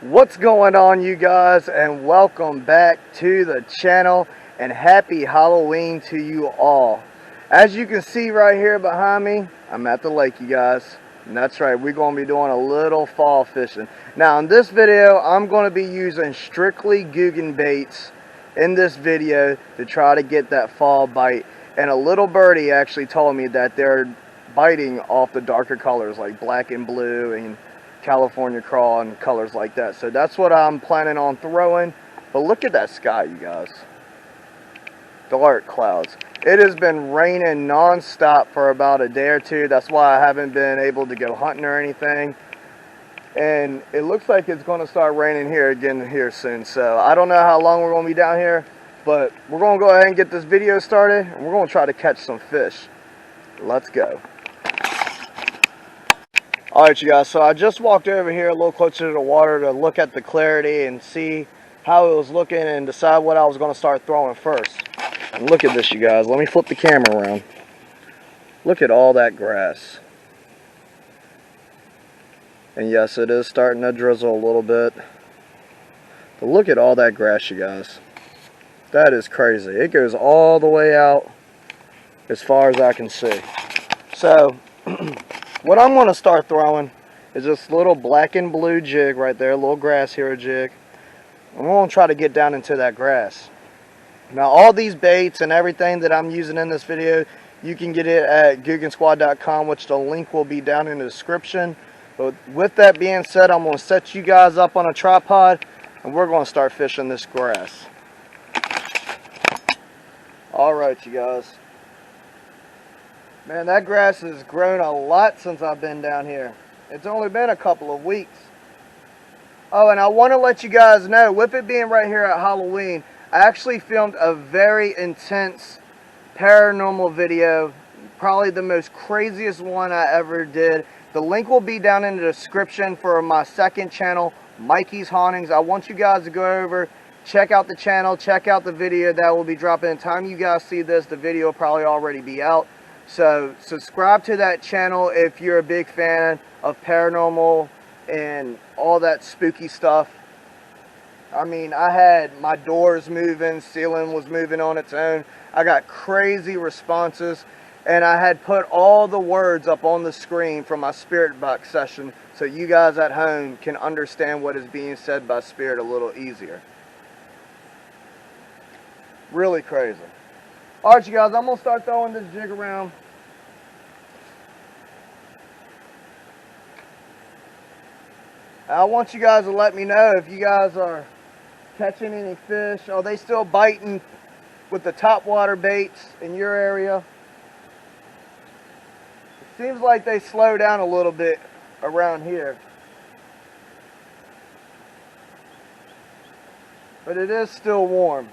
What's going on, you guys, and welcome back to the channel, and happy Halloween to you all. As you can see right here behind me, I'm at the lake, you guys, and that's right, we're going to be doing a little fall fishing. Now in this video, I'm going to be using strictly Googan baits in this video to try to get that fall bite. And a little birdie actually told me that they're biting off the darker colors like black and blue and California crawl and colors like that. So that's what I'm planning on throwing. But look at that sky, you guys. Dark clouds. It has been raining non-stop for about a day or two. That's why I haven't been able to go hunting or anything. And it looks like it's going to start raining here again here soon. So I don't know how long we're going to be down here, but we're going to go ahead and get this video started, and we're going to try to catch some fish. Let's go. Alright, you guys, so I just walked over here a little closer to the water to look at the clarity and see how it was looking and decide what I was going to start throwing first. And look at this, you guys. Let me flip the camera around. Look at all that grass. And yes, it is starting to drizzle a little bit. But look at all that grass, you guys. That is crazy. It goes all the way out as far as I can see. So what I'm going to start throwing is this little black and blue jig right there, a little grass hero jig. I'm going to try to get down into that grass. Now all these baits and everything that I'm using in this video, you can get it at googansquad.com, which the link will be down in the description. But with that being said, I'm going to set you guys up on a tripod and we're going to start fishing this grass. Alright, you guys. Man, that grass has grown a lot since I've been down here. It's only been a couple of weeks. Oh, and I want to let you guys know, with it being right here at Halloween, I actually filmed a very intense paranormal video. Probably the most craziest one I ever did. The link will be down in the description for my second channel, Mikey's Hauntings. I want you guys to go over, check out the channel, check out the video that will be dropping. The time you guys see this, the video will probably already be out. So subscribe to that channel if you're a big fan of paranormal and all that spooky stuff. I mean, I had my doors moving, ceiling was moving on its own. I got crazy responses, and I had put all the words up on the screen from my spirit box session so you guys at home can understand what is being said by spirit a little easier. Really crazy. Alright, you guys, I'm going to start throwing this jig around. I want you guys to let me know if you guys are catching any fish. Are they still biting with the topwater baits in your area? It seems like they slow down a little bit around here. But it is still warm.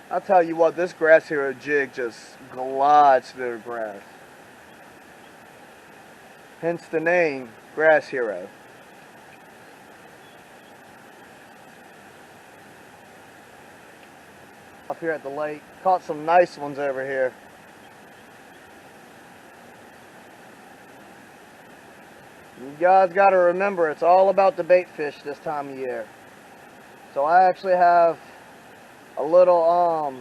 I'll tell you what, this grass hero jig just glides through the grass. Hence the name, Grass Hero. Up here at the lake, caught some nice ones over here. You guys got to remember, it's all about the bait fish this time of year. So I actually have a little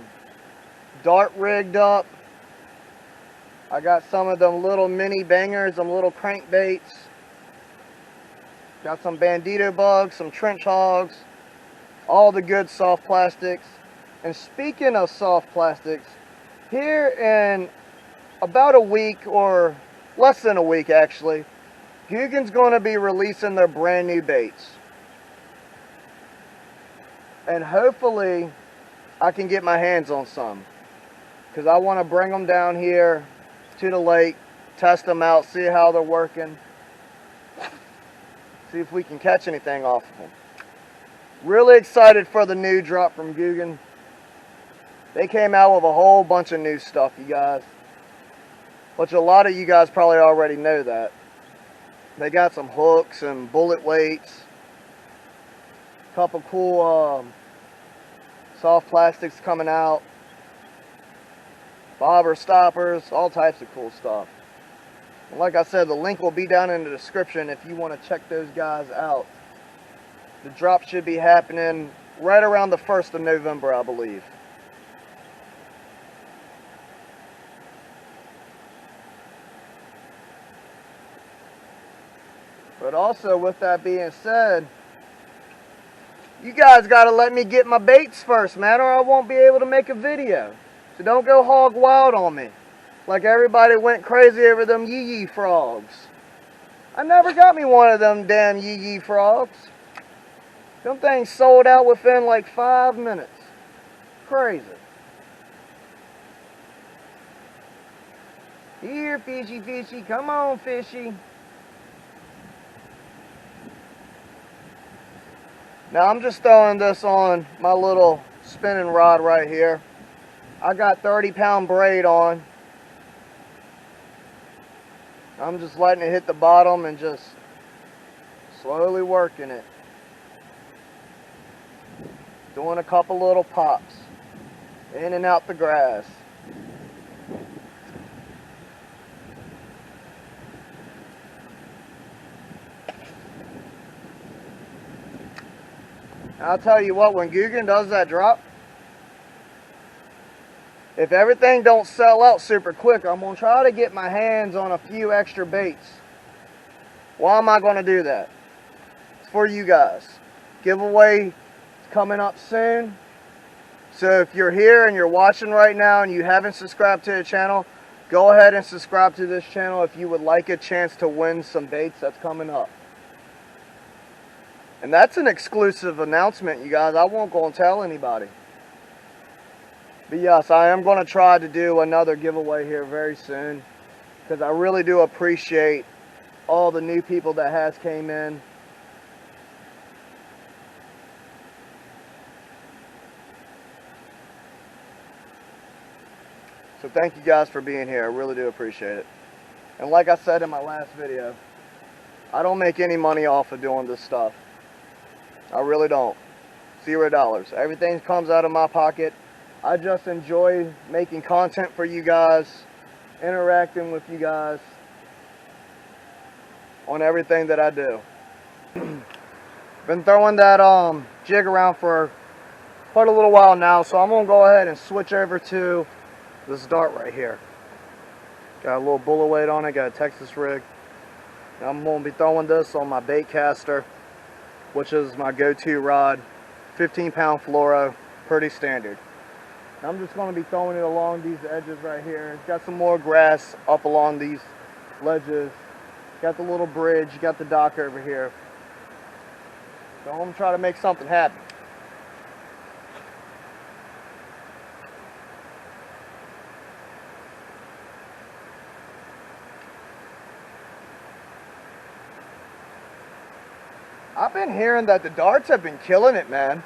dart rigged up. I got some of them little mini bangers, some little crankbaits. Got some bandito bugs, some trench hogs, all the good soft plastics. And speaking of soft plastics, here in about a week, or less than a week actually, Googan's going to be releasing their brand new baits. And hopefully I can get my hands on some, because I want to bring them down here to the lake, test them out, see how they're working, see if we can catch anything off of them. Really excited for the new drop from Googan. They came out with a whole bunch of new stuff, you guys, which a lot of you guys probably already know that. They got some hooks and bullet weights, a couple cool soft plastics coming out, bobber stoppers, all types of cool stuff. Like I said, the link will be down in the description if you want to check those guys out. The drop should be happening right around the 1st of November, I believe. But also, with that being said, you guys got to let me get my baits first, man, or I won't be able to make a video. So don't go hog wild on me. Like everybody went crazy over them yee-yee frogs. I never got me one of them damn yee-yee frogs. Them things sold out within like 5 minutes. Crazy. Here, fishy, fishy. Come on, fishy. Now I'm just throwing this on my little spinning rod right here. I got 30-pound braid on. I'm just letting it hit the bottom and just slowly working it. Doing a couple little pops in and out the grass. I'll tell you what, when Googan does that drop, if everything don't sell out super quick, I'm going to try to get my hands on a few extra baits. Why am I going to do that? It's for you guys. Giveaway is coming up soon. So if you're here and you're watching right now and you haven't subscribed to the channel, go ahead and subscribe to this channel if you would like a chance to win some baits that's coming up. And that's an exclusive announcement, you guys. I won't go and tell anybody. But yes, I am going to try to do another giveaway here very soon, because I really do appreciate all the new people that has came in. So thank you guys for being here. I really do appreciate it. And like I said in my last video, I don't make any money off of doing this stuff. I really don't. $0. Everything comes out of my pocket. I just enjoy making content for you guys, interacting with you guys on everything that I do. Been throwing that jig around for quite a little while now, so I'm going to go ahead and switch over to this dart right here. Got a little bullet weight on it, got a Texas rig. And I'm going to be throwing this on my bait caster, which is my go-to rod, 15-pound fluoro, pretty standard. I'm just going to be throwing it along these edges right here. It's got some more grass up along these ledges. Got the little bridge, got the dock over here. So I'm going to try to make something happen. I've been hearing that the darts have been killing it, man.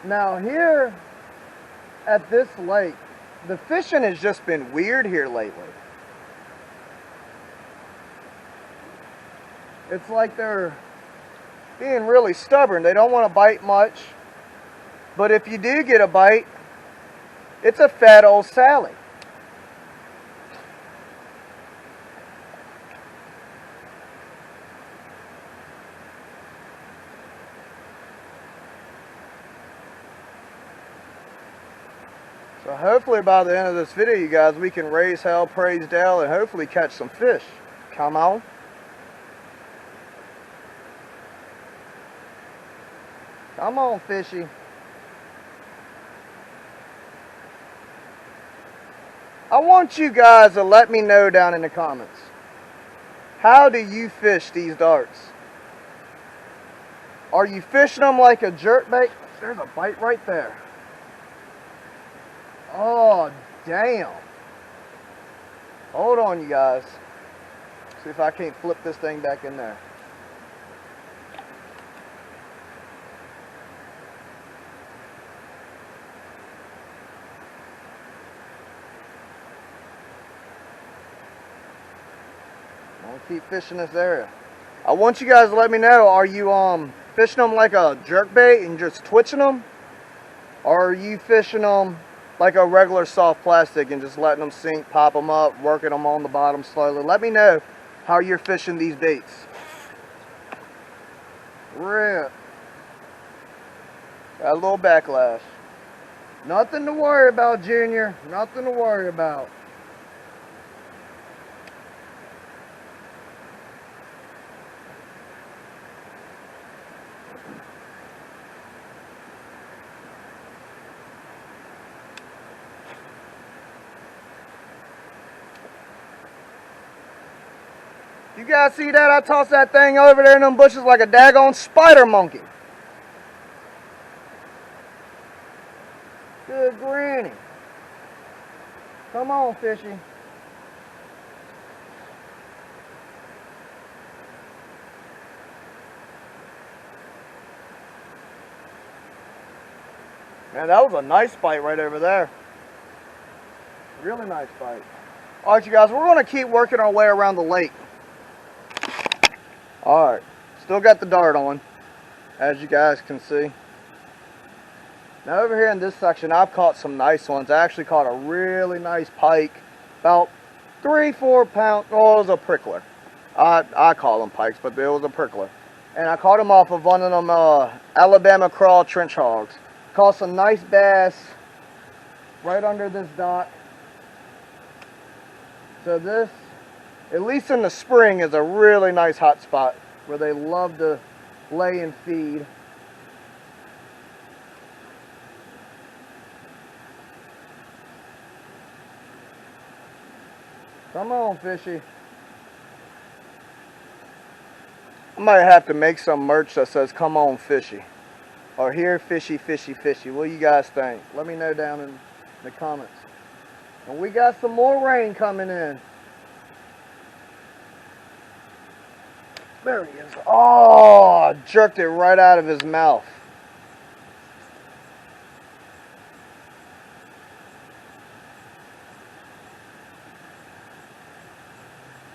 Now here at this lake, the fishing has just been weird here lately. It's like they're being really stubborn. They don't want to bite much. But if you do get a bite, it's a fat old Sally. So hopefully by the end of this video, you guys, we can raise hell, praise Dale, and hopefully catch some fish. Come on. Come on, fishy. I want you guys to let me know down in the comments. How do you fish these darts? Are you fishing them like a jerkbait? There's a bite right there. Oh, damn. Hold on, you guys. See if I can't flip this thing back in there. I'm gonna keep fishing this area. I want you guys to let me know, are you fishing them like a jerkbait and just twitching them? Or are you fishing them like a regular soft plastic and just letting them sink, pop them up, working them on the bottom slowly. Let me know how you're fishing these baits. Rip. Got a little backlash. Nothing to worry about, Junior. Nothing to worry about. You guys see that? I tossed that thing over there in them bushes like a daggone spider monkey. Good granny. Come on, fishy. Man, that was a nice bite right over there. Really nice bite. All right, you guys, we're going to keep working our way around the lake. All right, still got the dart on, as you guys can see. Now over here in this section, I've caught some nice ones. I actually caught a really nice pike, about 3-4 pound. Oh, it was a prickler. I call them pikes, but it was a prickler. And I caught him off of one of them Alabama crawl trench hogs. Caught some nice bass right under this dock. So this, at least in the spring, is a really nice hot spot where they love to lay and feed. Come on, fishy. I might have to make some merch that says, come on, fishy. Or here, fishy, fishy, fishy. What do you guys think? Let me know down in the comments. And we got some more rain coming in. There he is. Oh, jerked it right out of his mouth.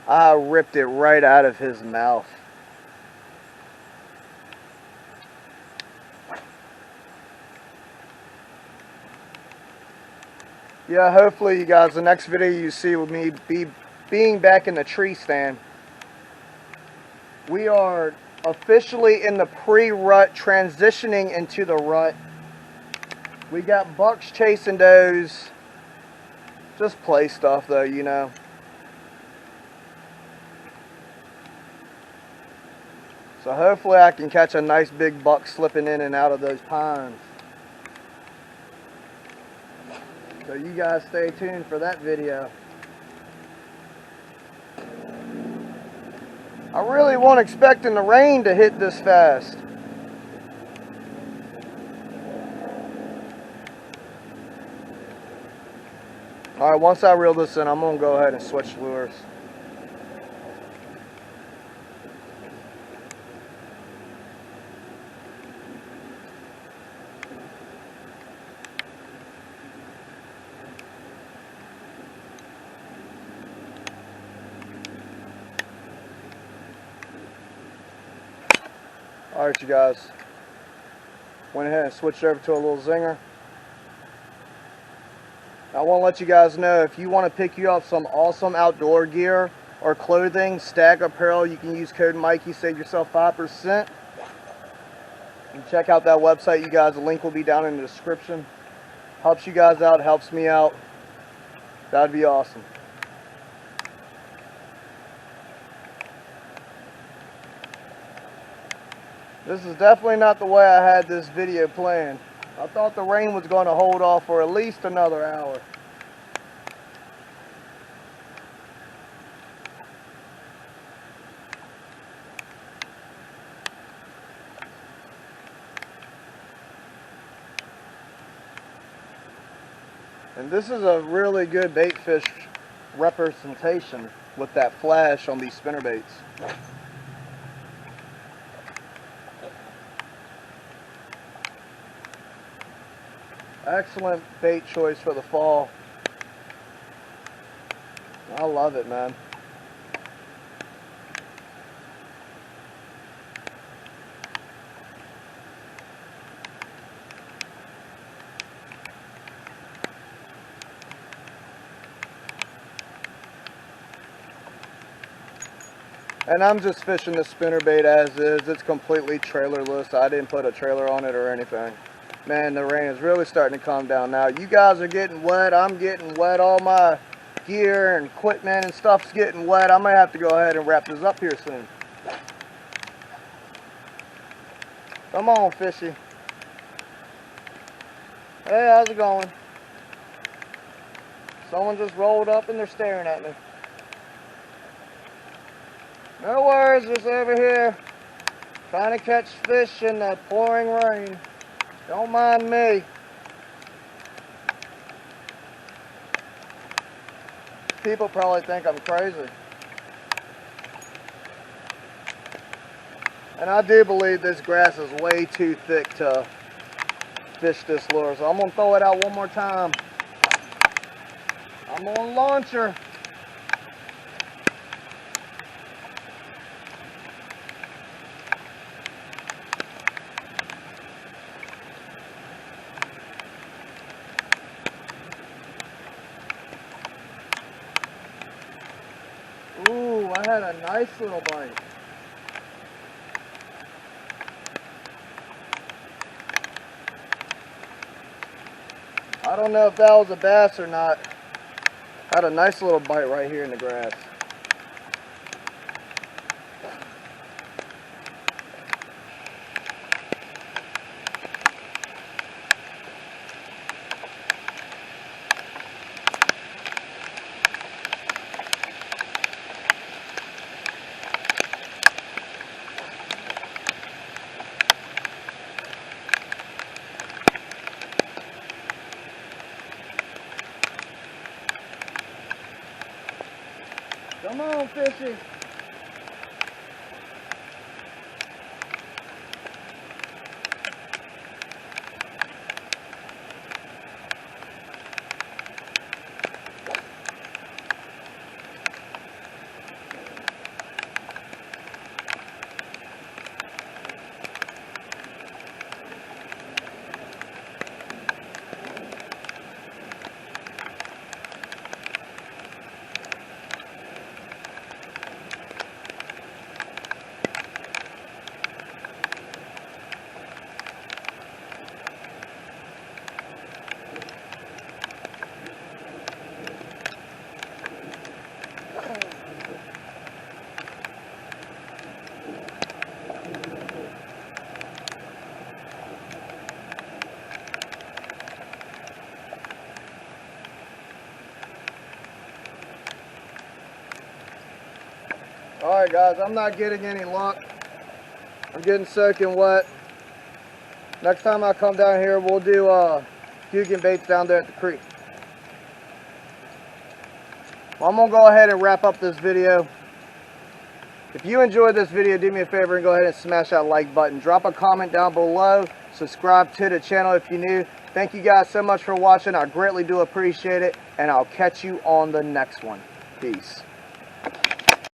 I ripped it right out of his mouth. Yeah, hopefully you guys, the next video you see with me being back in the tree stand. We are officially in the pre-rut, transitioning into the rut. We got bucks chasing does. Just play stuff though, you know. So hopefully I can catch a nice big buck slipping in and out of those pines. So you guys stay tuned for that video. I really wasn't expecting the rain to hit this fast. Alright, once I reel this in, I'm going to go ahead and switch lures. Alright, you guys. Went ahead and switched over to a little zinger. I want to let you guys know, if you want to pick you up some awesome outdoor gear or clothing, Stag Apparel, you can use code Mikey, save yourself 5%. And check out that website, you guys. The link will be down in the description. Helps you guys out, helps me out. That'd be awesome. This is definitely not the way I had this video planned. I thought the rain was going to hold off for at least another hour. And this is a really good bait fish representation with that flash on these spinnerbaits. Excellent bait choice for the fall. I love it, man. And I'm just fishing the spinnerbait as is. It's completely trailerless. I didn't put a trailer on it or anything. Man, the rain is really starting to calm down now. You guys are getting wet. I'm getting wet. All my gear and equipment and stuff's getting wet. I might have to go ahead and wrap this up here soon. Come on, fishy. Hey, how's it going? Someone just rolled up and they're staring at me. No worries, just over here trying to catch fish in the pouring rain. Don't mind me. People probably think I'm crazy. And I do believe this grass is way too thick to fish this lure. So I'm going to throw it out one more time. I'm on launcher. Ooh, I had a nice little bite. I don't know if that was a bass or not. I had a nice little bite right here in the grass. Come on, fishy. Alright guys, I'm not getting any luck. I'm getting soaking wet. Next time I come down here, we'll do Googan baits down there at the creek. Well, I'm going to go ahead and wrap up this video. If you enjoyed this video, do me a favor and go ahead and smash that like button. Drop a comment down below. Subscribe to the channel if you're new. Thank you guys so much for watching. I greatly do appreciate it. And I'll catch you on the next one. Peace.